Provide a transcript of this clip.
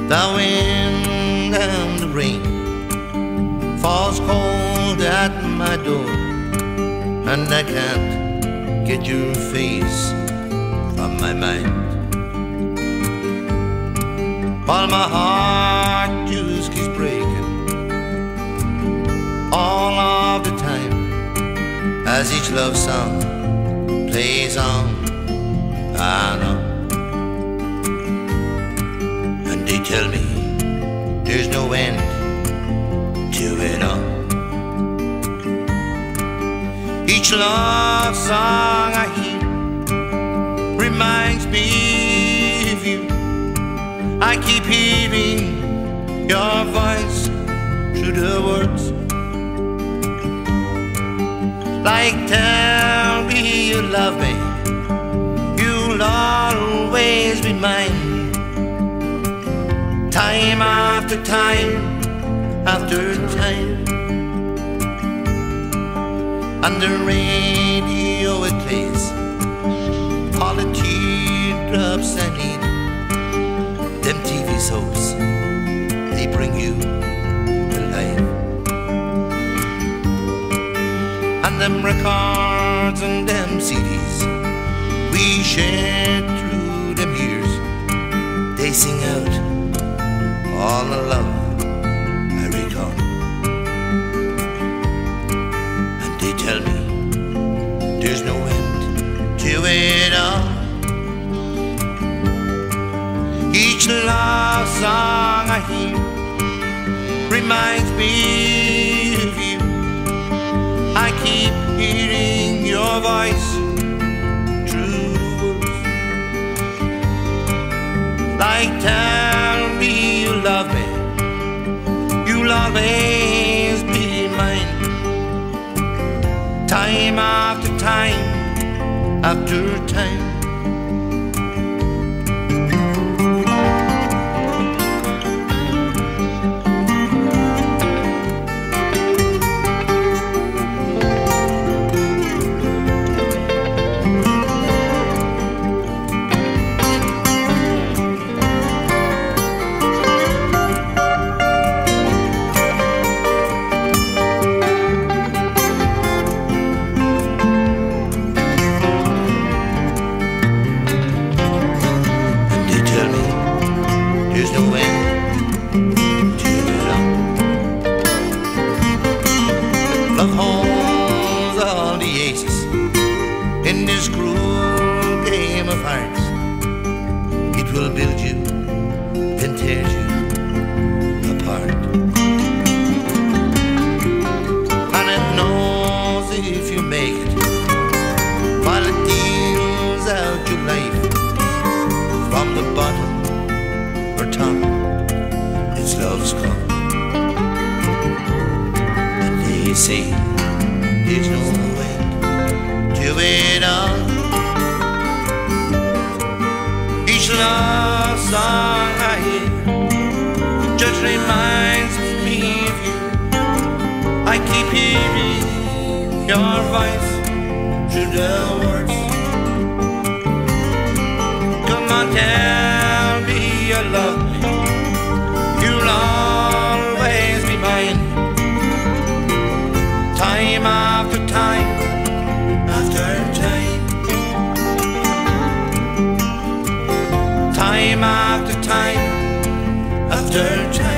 The wind and the rain falls cold at my door, and I can't get your face from my mind. While my heart just keeps breaking all of the time, as each love song plays on and on. And they tell me there's no end to it all. Each love song I hear reminds me of you. I keep hearing your voice through the words, like tell me you love me, you'll always be mine. Time after time after time, on the radio it plays all the teardrops I need. Them TV soaps, they bring you alive. And them records and them CDs we shared through them years, they sing out all the love I recall. And they tell me there's no end to it all. Each love song I hear reminds me of you. I keep hearing your voice through the words, like tell me you love me, you'll always be mine. Time after time after time. There's no end to it all. Love holds all the aces in this cruel game of hearts. It will build you, then tear you apart. And it knows if you make it, while it deals out your life from the bottom or top, it's love's call. And they say there's no end to it all. Each love song I hear just reminds me of you. I keep hearing your voice through the words. Come on, tell me you love me, you'll always be mine. Time after time after time, time after time after time.